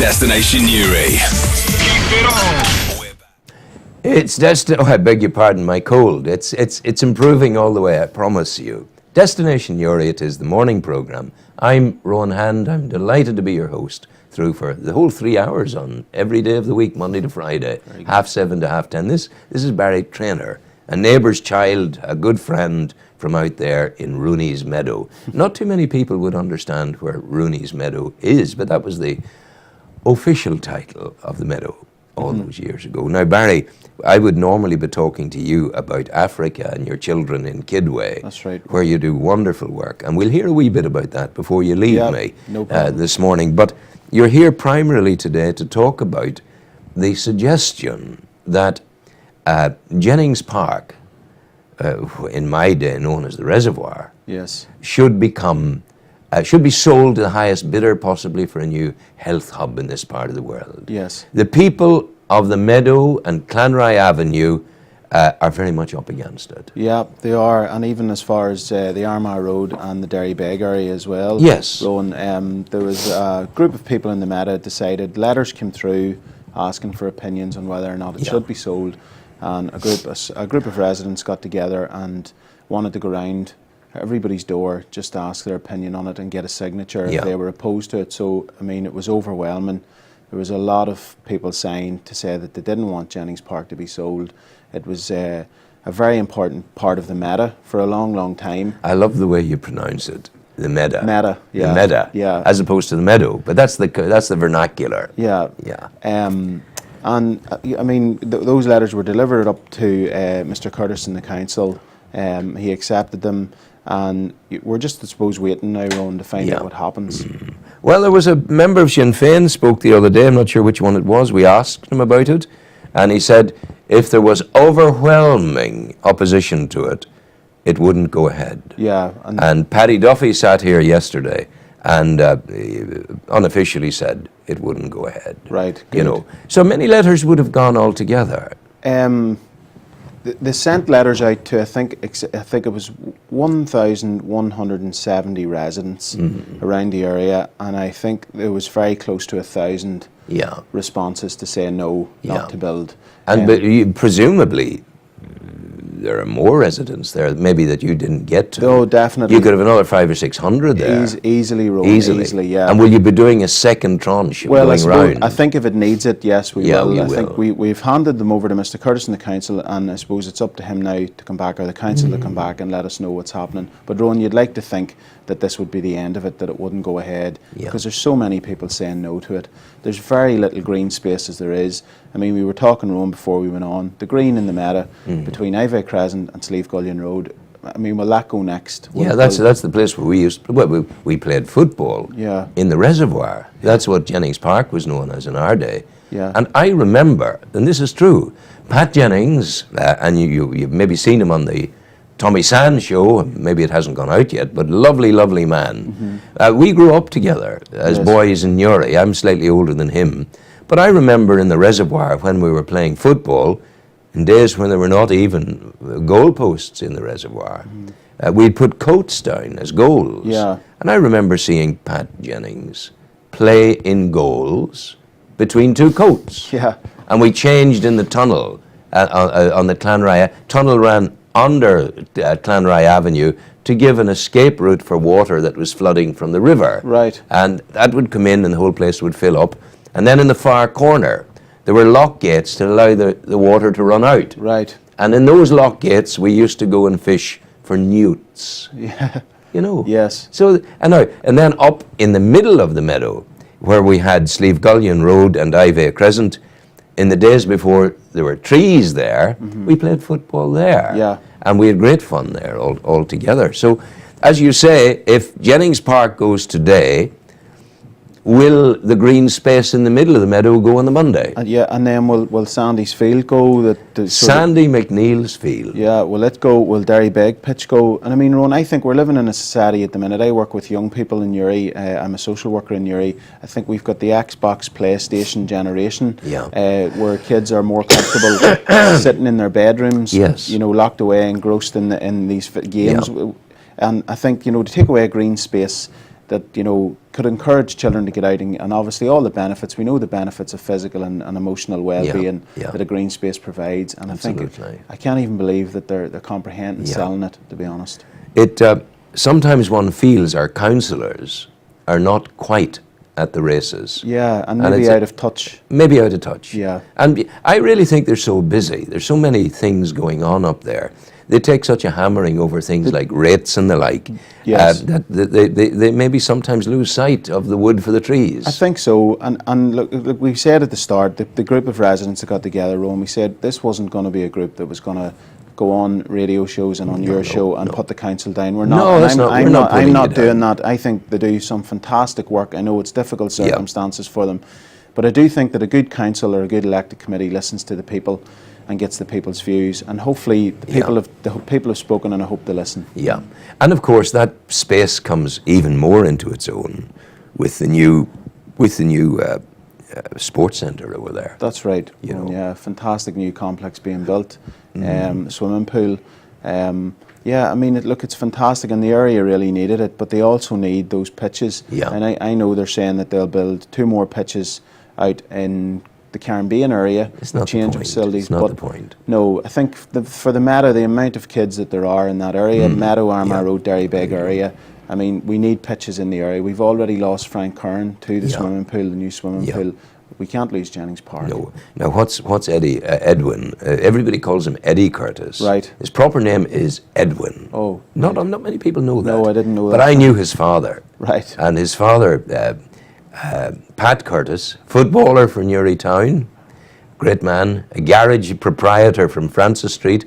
Destination Newry. Oh, I beg your pardon, my cold. It's improving all the way, I promise you. Destination Newry, it is the morning programme. I'm Rowan Hand. I'm delighted to be your host through for the whole 3 hours on every day of the week, Monday to Friday, 7:30 to 10:30. This is Barry Treanor, a neighbour's child, a good friend from out there in Rooney's Meadow. Not too many people would understand where Rooney's Meadow is, but that was the official title of the meadow all those years ago. Now, Barry, I would normally be talking to you about Africa and your children in Kidway. That's right. Where you do wonderful work. And we'll hear a wee bit about that before you leave me this morning. But you're here primarily today to talk about the suggestion that Jennings Park, in my day known as the Reservoir, should become should be sold to the highest bidder possibly for a new health hub in this part of the world. Yes. The people of the Meadow and Clanrye Avenue are very much up against it. Yeah, they are, and even as far as the Armagh Road and the Derrybeg area as well. Yes. Rowan, there was a group of people in the Meadow decided, letters came through asking for opinions on whether or not it should be sold, and a group of residents got together and wanted to go round everybody's door just to ask their opinion on it and get a signature if they were opposed to it. So, I mean, it was overwhelming. There was a lot of people signed to say that they didn't want Jennings Park to be sold. It was a very important part of the Meta for a long, long time. I love the way you pronounce it, the Meta. Meta, yeah. The Meta, yeah. As opposed to the Meadow, but that's the vernacular. Yeah. Yeah. And I mean, those letters were delivered up to Mr. Curtis in the council. He accepted them. And we're just, I suppose, waiting now, Ron, to find out what happens. Well, there was a member of Sinn Féin spoke the other day. I'm not sure which one it was. We asked him about it, and he said if there was overwhelming opposition to it, it wouldn't go ahead. Yeah. And Paddy Duffy sat here yesterday and unofficially said it wouldn't go ahead. Right. Good. You know, so many letters would have gone altogether. They sent letters out to I think it was 1,170 residents around the area, and I think there was very close to 1,000 responses to say no, not to build. And but presumably there are more residents there, maybe that you didn't get to. Oh, definitely. You could have another 500 or 600 there. Easily, Rowan. Easily, yeah. And will you be doing a second tranche going round? I think if it needs it, yes, we will. I think we've handed them over to Mr. Curtis in the council, and I suppose it's up to him now to come back, or the council to come back and let us know what's happening. But Rowan, you'd like to think that this would be the end of it, that it wouldn't go ahead, because there's so many people saying no to it. There's very little green space as there is. I mean, we were talking, Rowan, before we went on, the green in the Meta between Ivey Crescent and Slieve Gullion Road. I mean, will that go next? That's the place where we played football in the Reservoir. That's what Jennings Park was known as in our day. Yeah. And I remember, and this is true, Pat Jennings, and you've maybe seen him on the Tommy Sand show, maybe it hasn't gone out yet, but lovely, lovely man. We grew up together as boys in Newry. I'm slightly older than him. But I remember in the Reservoir when we were playing football, in days when there were not even goalposts in the Reservoir, we'd put coats down as goals. Yeah. And I remember seeing Pat Jennings play in goals between two coats. Yeah. And we changed in the tunnel on the Clanrye. Tunnel ran under Clanrye Avenue to give an escape route for water that was flooding from the river. Right. And that would come in and the whole place would fill up. And then in the far corner, there were lock gates to allow the water to run out. Right. And in those lock gates, we used to go and fish for newts. Yeah. You know. Yes. So, and then up in the middle of the meadow, where we had Slieve Gullion Road and Ivey Crescent, in the days before there were trees there, we played football there. Yeah. And we had great fun there all together. So, as you say, if Jennings Park goes today, will the green space in the middle of the meadow go on the Monday? And then will Sandy's Field go? Sandy McNeil's Field. Yeah, will it go? Will Derrybeg pitch go? And I mean, Ron, I think we're living in a society at the minute. I work with young people in Newry. I'm a social worker in Newry. I think we've got the Xbox PlayStation generation, where kids are more comfortable sitting in their bedrooms, locked away, engrossed in these games. And I think, to take away green space that could encourage children to get out and obviously all the benefits. We know the benefits of physical and emotional well-being that a green space provides, and Absolutely. I think I can't even believe that they're comprehending selling it, to be honest. It sometimes one feels our councillors are not quite at the races. Yeah, and maybe out of touch. Maybe out of touch. Yeah. And I really think they're so busy. There's so many things going on up there. They take such a hammering over things like rates and the like, Yes. that they maybe sometimes lose sight of the wood for the trees. I think so, and look, we said at the start, the group of residents that got together, Rowan, we said this wasn't going to be a group that was going to go on radio shows and on your show and put the council down. We're not. No, that's not. We're not putting I'm not you doing down. that. I think they do some fantastic work. I know it's difficult circumstances for them, but I do think that a good council or a good elected committee listens to the people and gets the people's views, and hopefully the people have spoken, and I hope they listen. Yeah, and of course that space comes even more into its own with the new sports centre over there. That's right. Yeah, fantastic new complex being built, swimming pool. Yeah, I mean, it's fantastic, and the area really needed it, but they also need those pitches. Yeah. And I know they're saying that they'll build 2 more pitches out in the Caribbean area, It's not change the point. facilities. It's not but the point. No, I think for the Meadow, the amount of kids that there are in that area, Meadow, Armagh Road, Derrybeg area, I mean, we need pitches in the area. We've already lost Frank Curran to the swimming pool, the new swimming pool. We can't lose Jennings Park. No. Now, what's Edwin? Everybody calls him Eddie Curtis. Right. His proper name is Edwin. Oh. Not many people know that. No, I didn't know but that. But I knew his father. Right. And his father, Pat Curtis, footballer for Newry Town, great man, a garage proprietor from Francis Street.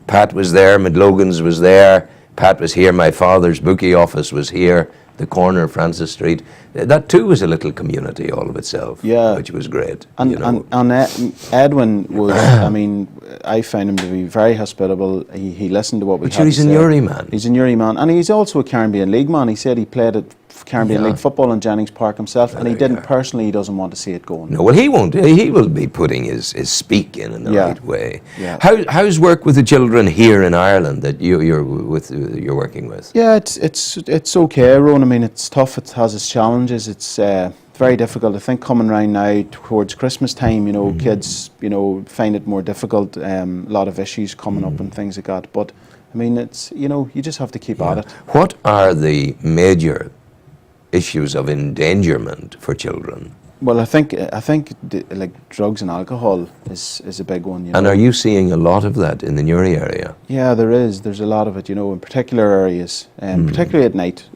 Pat was there, Midlogan's was there, Pat was here, my father's bookie office was here, the corner of Francis Street. That too was a little community all of itself, which was great. And Edwin was, I mean, I found him to be very hospitable. He listened to what we had to say. He's a Newry man. He's a Newry man, and he's also a Caribbean League man. He said he played at Caribbean League football in Jennings Park himself, and he didn't personally, he doesn't want to see it going. No, well, he won't. He will be putting his speak in the right way. Yeah. How's work with the children here in Ireland that you're working with? Yeah, it's okay, Rowan. I mean, it's tough. It has its challenges. It's very difficult. I think coming round now towards Christmas time, kids, find it more difficult. A lot of issues coming up and things like that. But I mean, it's you just have to keep at it. What are the major issues of endangerment for children? Well, I think like drugs and alcohol is a big one. And are you seeing a lot of that in the Newry area? Yeah, there is. There's a lot of it. In particular areas, particularly at night.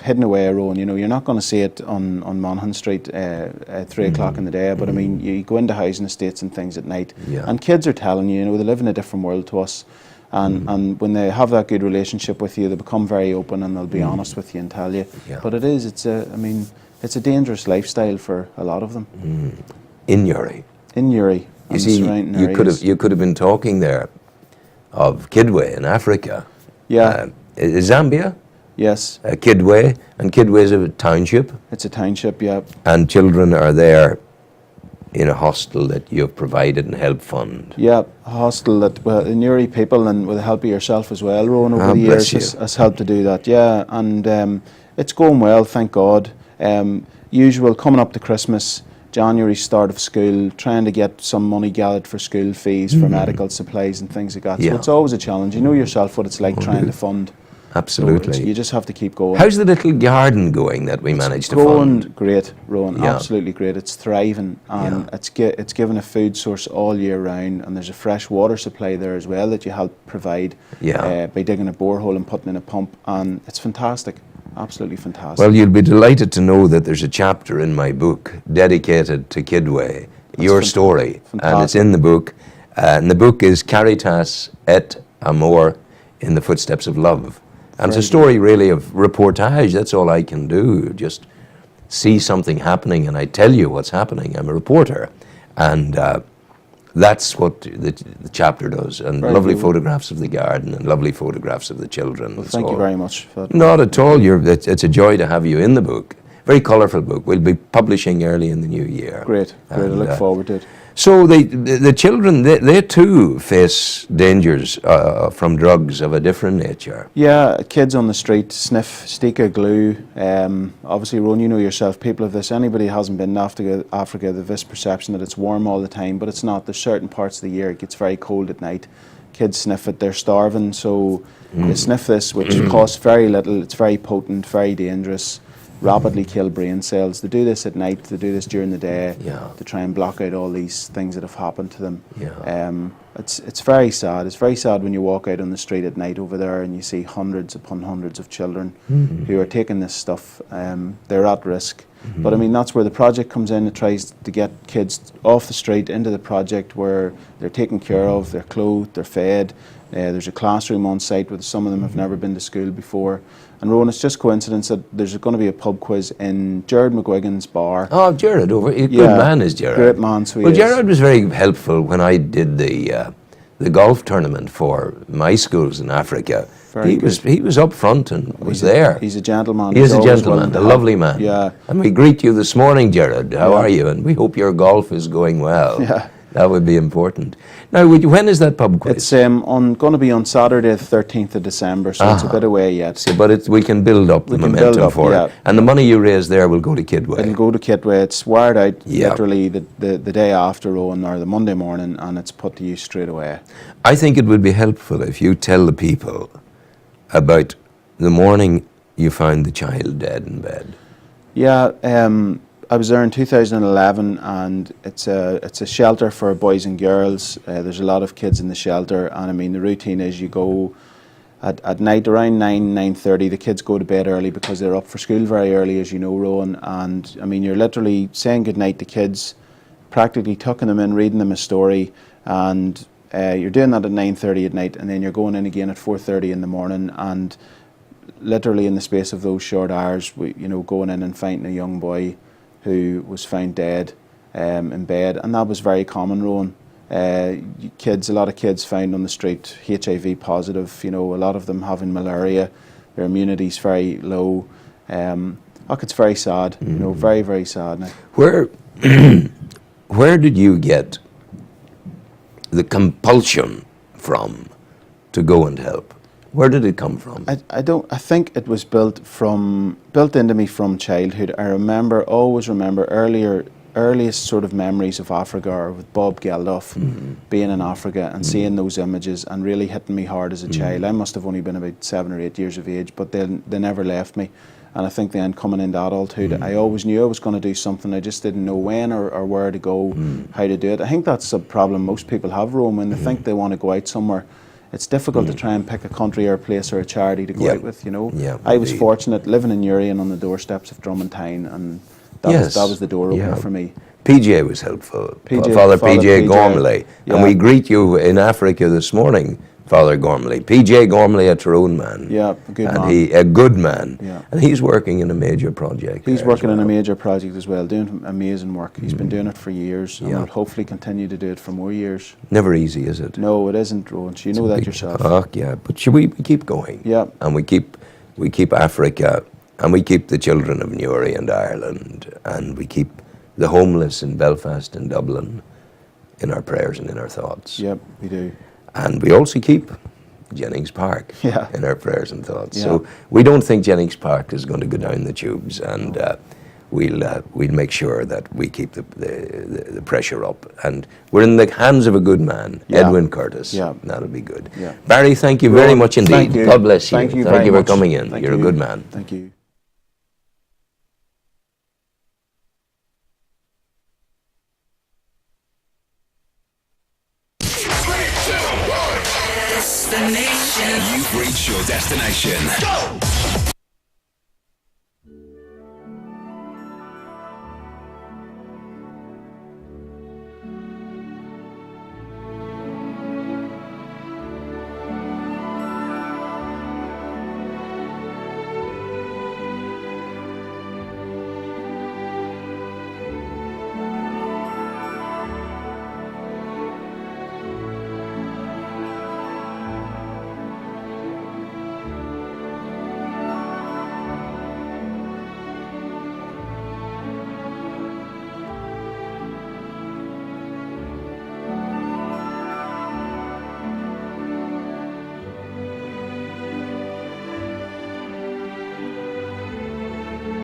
Hidden away a row, you're not going to see it on Monaghan Street at 3 o'clock in the day. But I mean, you go into housing estates and things at night, and kids are telling you, they live in a different world to us. And when they have that good relationship with you, they become very open and they'll be honest with you and tell you. But it's a dangerous lifestyle for a lot of them. In Newry. In Newry. You see, you could have been talking there of Kidway in Africa. Yeah. Zambia? Yes. Kidway, and Kidway is a township. It's a township, yeah. And children are there in a hostel that you've provided and helped fund. Yeah, a hostel that the Newry people, and with the help of yourself as well, Rowan, over the years has helped to do that. Yeah, and it's going well, thank God. Usual coming up to Christmas, January start of school, trying to get some money gathered for school fees, for medical supplies and things like that. So it's always a challenge. You know yourself what it's like trying to fund. Absolutely. So you just have to keep going. How's the little garden going that we managed to fund? It's great, Rowan, absolutely great. It's thriving, and it's given a food source all year round, and there's a fresh water supply there as well that you help provide by digging a borehole and putting in a pump, and it's fantastic. Absolutely fantastic. Well, you'll be delighted to know that there's a chapter in my book dedicated to Kidway, your story, and it's in the book. And the book is Caritas et Amor, in the Footsteps of Love. And it's a story really of reportage. That's all I can do. Just see something happening and I tell you what's happening. I'm a reporter. And that's what the chapter does. And lovely photographs of the garden and lovely photographs of the children. Well, thank you very much for that. Not at all. It's a joy to have you in the book. Very colourful book. We'll be publishing early in the new year. Great. I look forward to it. So the children, they too face dangers from drugs of a different nature. Yeah, kids on the street sniff stika glue. Obviously, Ron, you know yourself, people of this, anybody who hasn't been to Africa, they've this perception that it's warm all the time, but it's not. There's certain parts of the year it gets very cold at night. Kids sniff it, they're starving, so they sniff this, which costs very little. It's very potent, very dangerous, rapidly kill brain cells. They do this at night, they do this during the day to try and block out all these things that have happened to them. It's very sad. It's very sad when you walk out on the street at night over there and you see hundreds upon hundreds of children who are taking this stuff. They're at risk. But I mean, that's where the project comes in. It tries to get kids off the street into the project where they're taken care of, they're clothed, they're fed. There's a classroom on site where some of them have never been to school before. And Rowan, it's just coincidence that there's going to be a pub quiz in Jared McGuigan's bar. Oh, Jared, good man is Jared. Great man, so he Well, is. Jared was very helpful when I did the golf tournament for my schools in Africa. Very good. He was up front and was there. He's a gentleman. He is He's a always gentleman, willing to a help. lovely man. Yeah. And we greet you this morning, Jared. How Yeah. are you? And we hope your golf is going well. Yeah. That would be important. Now, when is that pub quiz? It's going to be on Saturday, the 13th of December, so it's a bit away yet. See, but we can build up the We can momentum build up, for yeah. it. And the money you raise there will go to Kidway. It'll go to Kitway. It's wired out Yeah. literally the day after Rowan, or the Monday morning, and it's put to use straight away. I think it would be helpful if you tell the people about the morning you found the child dead in bed. Yeah, I was there in 2011, and it's a shelter for boys and girls. There's a lot of kids in the shelter, and I mean the routine is you go at night around 9:30. The kids go to bed early because they're up for school very early, as you know, Rowan. And I mean you're literally saying goodnight to kids, practically tucking them in, reading them a story, and you're doing that at 9:30 at night, and then you're going in again at 4:30 in the morning, and literally in the space of those short hours, going in and finding a young boy who was found dead in bed, and that was very common, Rowan. A lot of kids found on the street HIV positive, a lot of them having malaria, their immunity's very low. It's very sad, very, very sad. Where did you get the compulsion from to go and help? Where did it come from? I think it was built into me from childhood. I always remember earliest sort of memories of Africa are with Bob Geldof being in Africa and seeing those images and really hitting me hard as a child. I must have only been about 7 or 8 years of age, but they never left me. And I think then coming into adulthood, I always knew I was going to do something. I just didn't know when or where to go, how to do it. I think that's a problem most people have, Rome, when they think they want to go out somewhere. It's difficult to try and pick a country or a place or a charity to go out with, Yeah, I was indeed. fortunate living in Uri and on the doorsteps of Drummondtown, and that was the door opener for me. PJ was helpful, PJ, Father Father PJ PJ, Gormley. And yeah. we greet you in Africa this morning, Father Gormley. PJ Gormley, a Treanor man. Yeah, a good man. A good man. Yeah. And he's working in a major project. He's there working as in a well. major project as well, doing amazing work. He's been doing it for years, and Yeah. will hopefully continue to do it for more years. Never easy, is it? No, it isn't, Rowan. You know that yourself. Yeah, but should we keep going? Yeah. And we keep Africa, and we keep the children of Newry and Ireland, and we keep the homeless in Belfast and Dublin in our prayers and in our thoughts. Yep, we do. And we also keep Jennings Park Yeah. in our prayers and thoughts. Yeah. So we don't think Jennings Park is going to go down the tubes, and we'll make sure that we keep the pressure up. And we're in the hands of a good man, Yeah. Edwin Curtis. Yeah. That'll be good. Yeah. Barry, thank you very Rowan, much indeed. thank you. God bless you. Thank you Thank very you for much. coming in. Thank You're you. a good man. Thank you. You've reached your destination. Go!